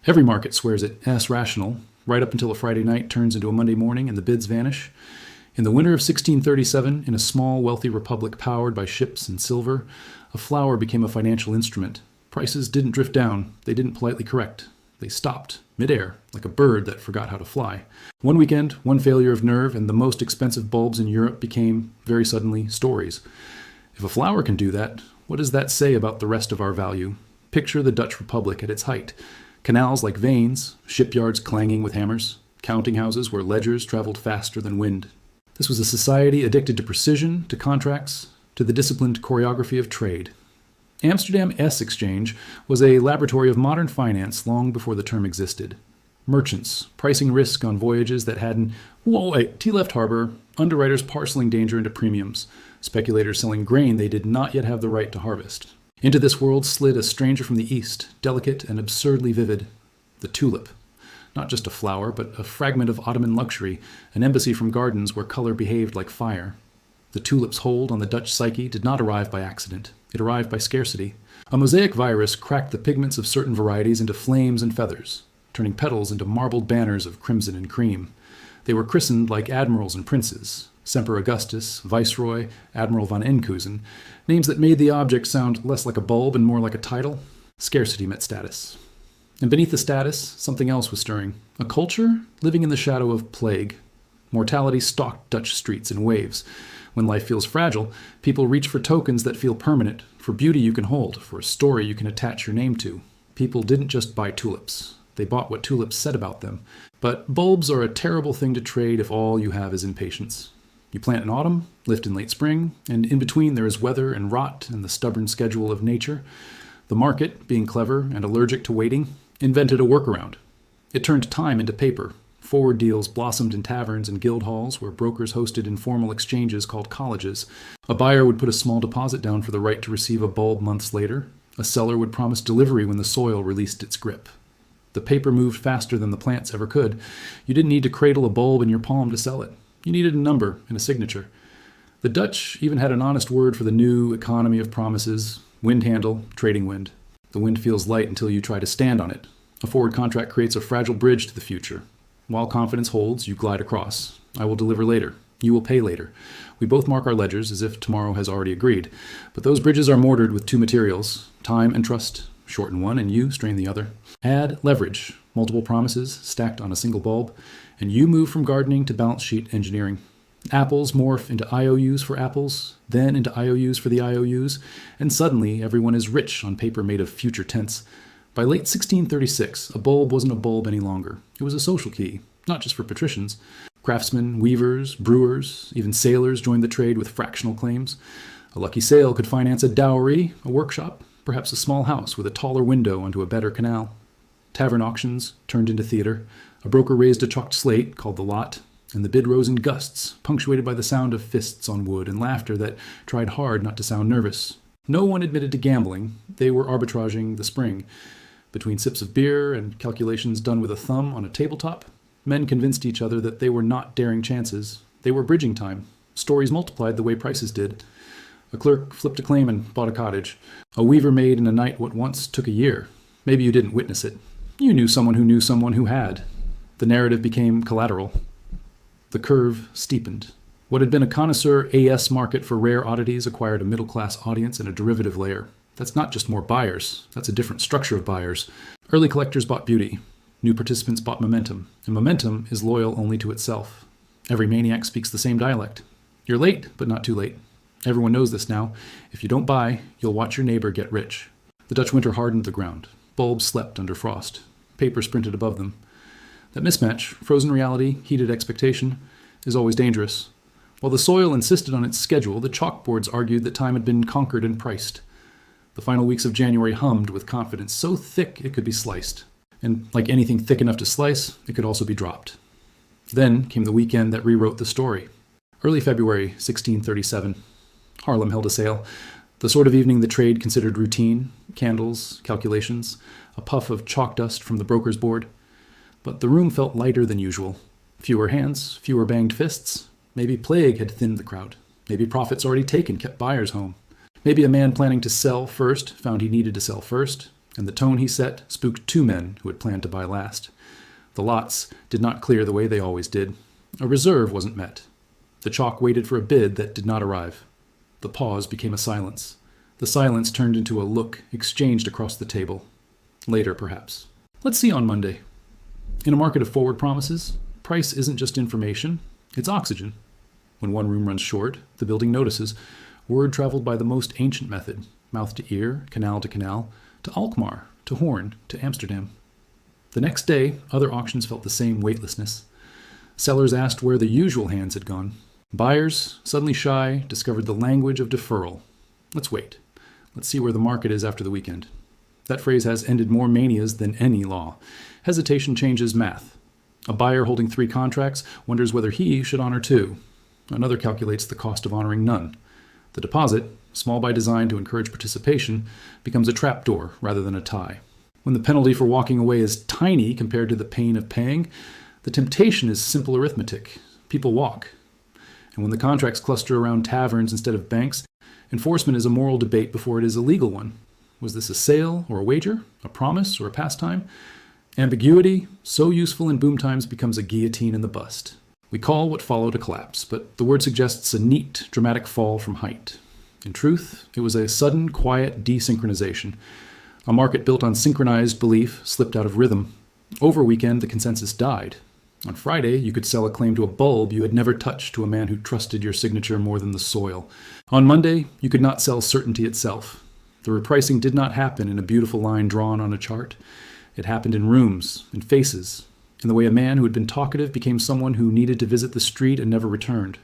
Every market swears it rational, right up until a Friday night turns into a Monday morning and the bids vanish. In the winter of 1637, in a small, wealthy republic powered by ships and silver, a flower became a financial instrument. Prices didn't drift down. They didn't politely correct. They stopped, midair, like a bird that forgot how to fly. One weekend, one failure of nerve, and the most expensive bulbs in Europe became, very suddenly, stories. If a flower can do that, what does that say about the rest of our value? Picture the Dutch Republic at its height. Canals like veins, shipyards clanging with hammers, counting houses where ledgers traveled faster than wind. This was a society addicted to precision, to contracts, to the disciplined choreography of trade. Amsterdam S Exchange was a laboratory of modern finance long before the term existed. Merchants pricing risk on voyages that hadn't, T-left harbor, underwriters parceling danger into premiums, speculators selling grain they did not yet have the right to harvest. Into this world slid a stranger from the east, delicate and absurdly vivid, the tulip. Not just a flower, but a fragment of Ottoman luxury, an embassy from gardens where color behaved like fire. The tulip's hold on the Dutch psyche did not arrive by accident. It arrived by scarcity. A mosaic virus cracked the pigments of certain varieties into flames and feathers, turning petals into marbled banners of crimson and cream. They were christened like admirals and princes, Semper Augustus, Viceroy, Admiral von Enkhuizen, names that made the object sound less like a bulb and more like a title. Scarcity met status. And beneath the status, something else was stirring. A culture living in the shadow of plague. Mortality stalked Dutch streets in waves. When life feels fragile, people reach for tokens that feel permanent, for beauty you can hold, for a story you can attach your name to. People didn't just buy tulips. They bought what tulips said about them. But bulbs are a terrible thing to trade if all you have is impatience. You plant in autumn, lift in late spring, and in between there is weather and rot and the stubborn schedule of nature. The market, being clever and allergic to waiting, invented a workaround. It turned time into paper. Forward deals blossomed in taverns and guild halls where brokers hosted informal exchanges called colleges. A buyer would put a small deposit down for the right to receive a bulb months later. A seller would promise delivery when the soil released its grip. The paper moved faster than the plants ever could. You didn't need to cradle a bulb in your palm to sell it. You needed a number and a signature. The Dutch even had an honest word for the new economy of promises: wind handle, trading wind. The wind feels light until you try to stand on it. A forward contract creates a fragile bridge to the future. While confidence holds, you glide across. I will deliver later. You will pay later. We both mark our ledgers as if tomorrow has already agreed. But those bridges are mortared with two materials, time and trust. Shorten one and you strain the other. Add leverage, multiple promises stacked on a single bulb, and you move from gardening to balance sheet engineering. Apples morph into IOUs for apples, then into IOUs for the IOUs, and suddenly everyone is rich on paper made of future tense. By late 1636, a bulb wasn't a bulb any longer. It was a social key, not just for patricians. Craftsmen, weavers, brewers, even sailors joined the trade with fractional claims. A lucky sale could finance a dowry, a workshop, perhaps a small house with a taller window onto a better canal. Tavern auctions turned into theater. A broker raised a chalked slate called the lot, and the bid rose in gusts, punctuated by the sound of fists on wood and laughter that tried hard not to sound nervous. No one admitted to gambling. They were arbitraging the spring. Between sips of beer and calculations done with a thumb on a tabletop, men convinced each other that they were not daring chances. They were bridging time. Stories multiplied the way prices did. A clerk flipped a claim and bought a cottage. A weaver made in a night what once took a year. Maybe you didn't witness it. You knew someone who had. The narrative became collateral. The curve steepened. What had been a connoisseur AS market for rare oddities acquired a middle-class audience and a derivative layer. That's not just more buyers. That's a different structure of buyers. Early collectors bought beauty. New participants bought momentum. And momentum is loyal only to itself. Every maniac speaks the same dialect. You're late, but not too late. Everyone knows this now. If you don't buy, you'll watch your neighbor get rich. The Dutch winter hardened the ground. Bulbs slept under frost. Paper sprinted above them. That mismatch, frozen reality, heated expectation, is always dangerous. While the soil insisted on its schedule, the chalkboards argued that time had been conquered and priced. The final weeks of January hummed with confidence so thick it could be sliced. And like anything thick enough to slice, it could also be dropped. Then came the weekend that rewrote the story. Early February 1637. Harlem held a sale. The sort of evening the trade considered routine, candles, calculations, a puff of chalk dust from the broker's board. But the room felt lighter than usual. Fewer hands, fewer banged fists. Maybe plague had thinned the crowd. Maybe profits already taken kept buyers home. Maybe a man planning to sell first found he needed to sell first. and the tone he set spooked two men who had planned to buy last. The lots did not clear the way they always did. A reserve wasn't met. The chalk waited for a bid that did not arrive. The pause became a silence. The silence turned into a look exchanged across the table. Later, perhaps. Let's see on Monday. In a market of forward promises, price isn't just information, it's oxygen. When one room runs short, the building notices. Word traveled by the most ancient method, mouth to ear, canal, to Alkmaar, to Hoorn, to Amsterdam. The next day, other auctions felt the same weightlessness. Sellers asked where the usual hands had gone. Buyers, suddenly shy, discovered the language of deferral. Let's wait. Let's see where the market is after the weekend. That phrase has ended more manias than any law. Hesitation changes math. A buyer holding 3 contracts wonders whether he should honor 2. Another calculates the cost of honoring none. The deposit, small by design to encourage participation, becomes a trapdoor rather than a tie. When the penalty for walking away is tiny compared to the pain of paying, the temptation is simple arithmetic. People walk. And when the contracts cluster around taverns instead of banks, enforcement is a moral debate before it is a legal one. Was this a sale or a wager, a promise or a pastime? Ambiguity, so useful in boom times, becomes a guillotine in the bust. We call what followed a collapse, but the word suggests a neat, dramatic fall from height. In truth, it was a sudden, quiet desynchronization. A market built on synchronized belief slipped out of rhythm. Over weekend, the consensus died. On Friday, you could sell a claim to a bulb you had never touched to a man who trusted your signature more than the soil. On Monday, you could not sell certainty itself. The repricing did not happen in a beautiful line drawn on a chart. It happened in rooms, in faces, in the way a man who had been talkative became someone who needed to visit the street and never returned.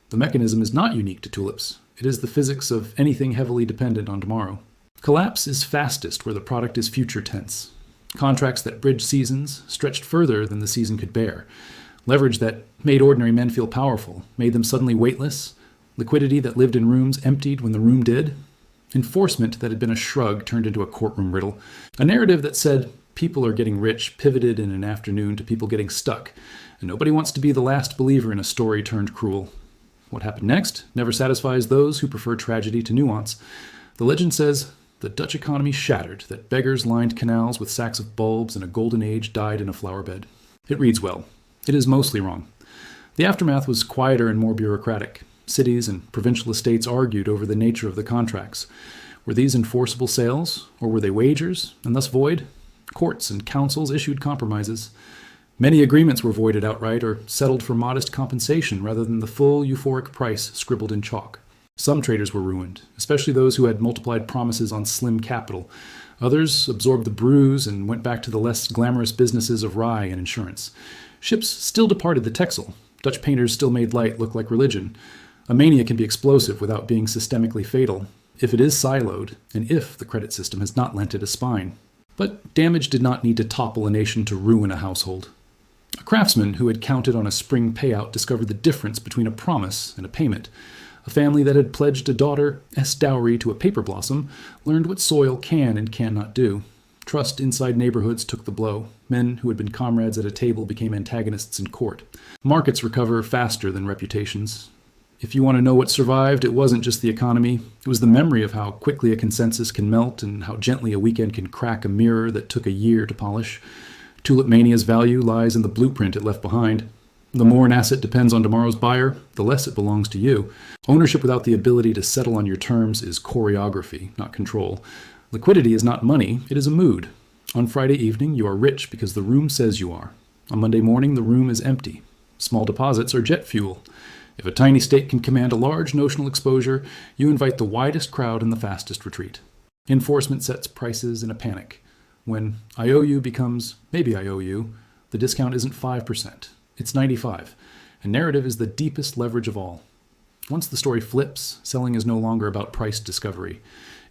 The mechanism is not unique to tulips. It is the physics of anything heavily dependent on tomorrow. Collapse is fastest where the product is future tense. Contracts that bridge seasons stretched further than the season could bear. Leverage that made ordinary men feel powerful, made them suddenly weightless. Liquidity that lived in rooms emptied when the room did. Enforcement that had been a shrug turned into a courtroom riddle. A narrative that said people are getting rich pivoted in an afternoon to people getting stuck, and nobody wants to be the last believer in a story turned cruel. What happened next never satisfies those who prefer tragedy to nuance. The legend says the Dutch economy shattered, that beggars lined canals with sacks of bulbs and a golden age died in a flower bed. It reads well. It is mostly wrong. The aftermath was quieter and more bureaucratic. Cities and provincial estates argued over the nature of the contracts. Were these enforceable sales, or were they wagers, and thus void? Courts and councils issued compromises. Many agreements were voided outright or settled for modest compensation rather than the full euphoric price scribbled in chalk. Some traders were ruined, especially those who had multiplied promises on slim capital. Others absorbed the bruise and went back to the less glamorous businesses of rye and insurance. Ships still departed the Texel. Dutch painters still made light look like religion. A mania can be explosive without being systemically fatal, if it is siloed, and if the credit system has not lent it a spine. But damage did not need to topple a nation to ruin a household. A craftsman who had counted on a spring payout discovered the difference between a promise and a payment. A family that had pledged a daughter as dowry to a paper blossom learned what soil can and cannot do. Trust inside neighborhoods took the blow. Men who had been comrades at a table became antagonists in court. Markets recover faster than reputations. If you want to know what survived, it wasn't just the economy. It was the memory of how quickly a consensus can melt and how gently a weekend can crack a mirror that took a year to polish. Tulip Mania's value lies in the blueprint it left behind. The more an asset depends on tomorrow's buyer, the less it belongs to you. Ownership without the ability to settle on your terms is choreography, not control. Liquidity is not money, it is a mood. On Friday evening, you are rich because the room says you are. On Monday morning, the room is empty. Small deposits are jet fuel. If a tiny stake can command a large notional exposure, you invite the widest crowd in the fastest retreat. Enforcement sets prices in a panic. When I owe you becomes maybe I owe you, the discount isn't 5%. It's 95. And narrative is the deepest leverage of all. Once the story flips, selling is no longer about price discovery.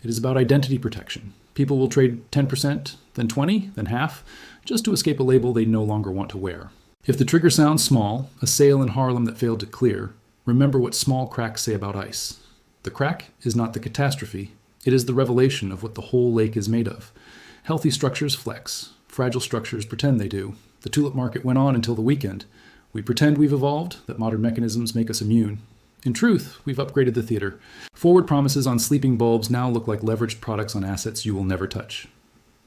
It is about identity protection. People will trade 10%, then 20, then half, just to escape a label they no longer want to wear. If the trigger sounds small, a sale in Harlem that failed to clear, remember what small cracks say about ice. The crack is not the catastrophe. It is the revelation of what the whole lake is made of. Healthy structures flex. Fragile structures pretend they do. The tulip market went on until the weekend. We pretend we've evolved, that modern mechanisms make us immune. In truth, we've upgraded the theater. Forward promises on sleeping bulbs now look like leveraged products on assets you will never touch.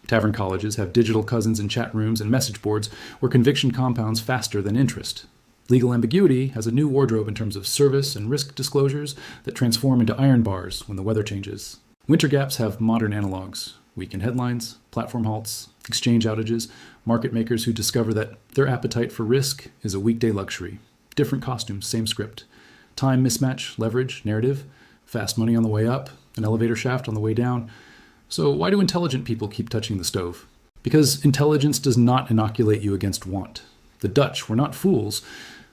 Tavern colleges have digital cousins in chat rooms and message boards where conviction compounds faster than interest. Legal ambiguity has a new wardrobe in terms of service and risk disclosures that transform into iron bars when the weather changes. Winter gaps have modern analogs: weekend headlines, platform halts, exchange outages, market makers who discover that their appetite for risk is a weekday luxury. Different costumes, same script. Time mismatch, leverage, narrative, fast money on the way up, an elevator shaft on the way down. So why do intelligent people keep touching the stove? Because intelligence does not inoculate you against want. The Dutch were not fools.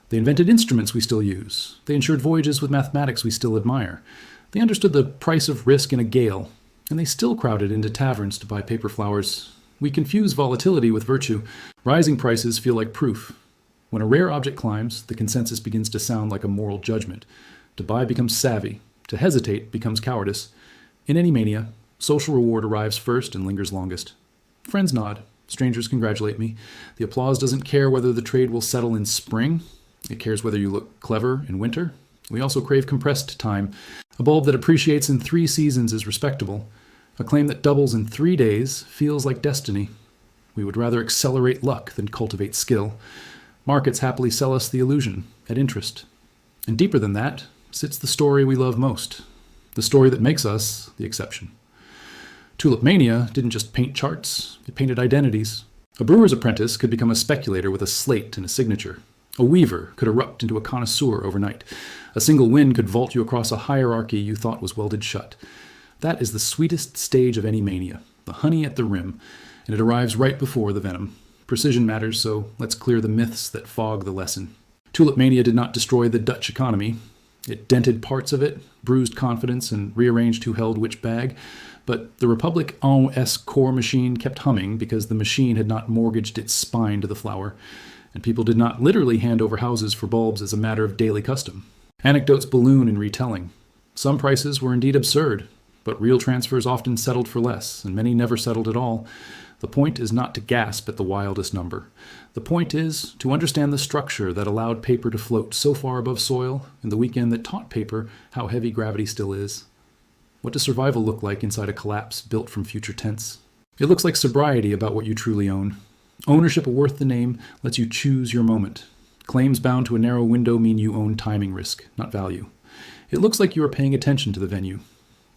They invented instruments we still use. They ensured voyages with mathematics we still admire. They understood the price of risk in a gale, and they still crowded into taverns to buy paper flowers. We confuse volatility with virtue. Rising prices feel like proof. When a rare object climbs, the consensus begins to sound like a moral judgment. To buy becomes savvy. To hesitate becomes cowardice. In any mania, social reward arrives first and lingers longest. Friends nod. Strangers congratulate me. The applause doesn't care whether the trade will settle in spring. It cares whether you look clever in winter. We also crave compressed time. A bulb that appreciates in 3 seasons is respectable. A claim that doubles in 3 days feels like destiny. We would rather accelerate luck than cultivate skill. Markets happily sell us the illusion at interest. And deeper than that sits the story we love most, the story that makes us the exception. Tulip Mania didn't just paint charts, it painted identities. A brewer's apprentice could become a speculator with a slate and a signature. A weaver could erupt into a connoisseur overnight. A single wind could vault you across a hierarchy you thought was welded shut. That is the sweetest stage of any mania, the honey at the rim, and it arrives right before the venom. Precision matters, so let's clear the myths that fog the lesson. Tulip Mania did not destroy the Dutch economy. It dented parts of it, bruised confidence, and rearranged who held which bag. But the Republic en core machine kept humming because the machine had not mortgaged its spine to the flower, and people did not literally hand over houses for bulbs as a matter of daily custom. Anecdotes balloon in retelling. Some prices were indeed absurd, but real transfers often settled for less, and many never settled at all. The point is not to gasp at the wildest number. The point is to understand the structure that allowed paper to float so far above soil, and the weekend that taught paper how heavy gravity still is. What does survival look like inside a collapse built from future tense? It looks like sobriety about what you truly own. Ownership worth the name lets you choose your moment. Claims bound to a narrow window mean you own timing risk, not value. It looks like you are paying attention to the venue.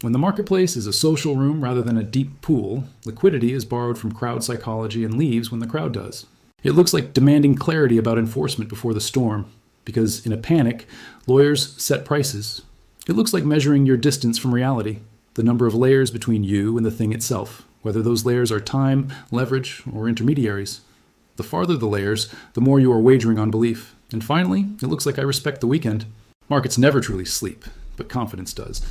When the marketplace is a social room rather than a deep pool, liquidity is borrowed from crowd psychology and leaves when the crowd does. It looks like demanding clarity about enforcement before the storm, because in a panic, lawyers set prices. It looks like measuring your distance from reality, the number of layers between you and the thing itself, whether those layers are time, leverage, or intermediaries. The farther the layers, the more you are wagering on belief. And finally, it looks like I respect the weekend. Markets never truly sleep, but confidence does.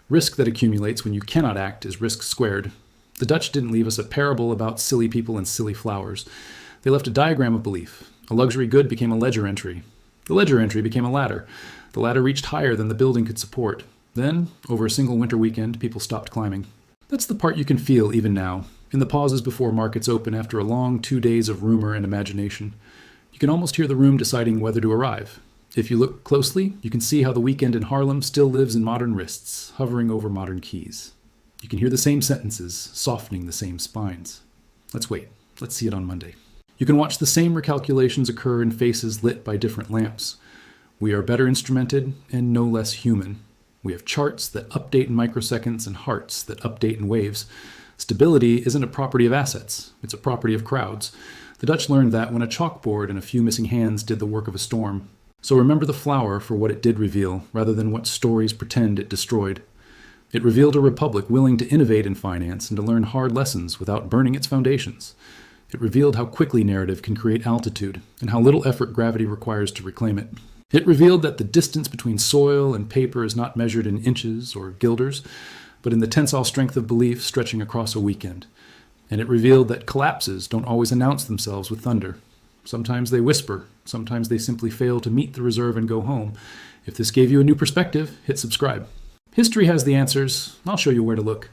Risk that accumulates when you cannot act is risk squared. The Dutch didn't leave us a parable about silly people and silly flowers. They left a diagram of belief. A luxury good became a ledger entry. The ledger entry became a ladder. The ladder reached higher than the building could support. Then, over a single winter weekend, people stopped climbing. That's the part you can feel even now, in the pauses before markets open after a long 2 days of rumor and imagination. You can almost hear the room deciding whether to arrive. If you look closely, you can see how the weekend in Harlem still lives in modern wrists, hovering over modern keys. You can hear the same sentences, softening the same spines. Let's wait. Let's see it on Monday. You can watch the same recalculations occur in faces lit by different lamps. We are better instrumented and no less human. We have charts that update in microseconds and hearts that update in waves. Stability isn't a property of assets. It's a property of crowds. The Dutch learned that when a chalkboard and a few missing hands did the work of a storm. So remember the flower for what it did reveal, rather than what stories pretend it destroyed. It revealed a republic willing to innovate in finance and to learn hard lessons without burning its foundations. It revealed how quickly narrative can create altitude, and how little effort gravity requires to reclaim it. It revealed that the distance between soil and paper is not measured in inches or guilders, but in the tensile strength of belief stretching across a weekend. And it revealed that collapses don't always announce themselves with thunder. Sometimes they whisper, sometimes they simply fail to meet the reserve and go home. If this gave you a new perspective, hit subscribe. History has the answers. I'll show you where to look.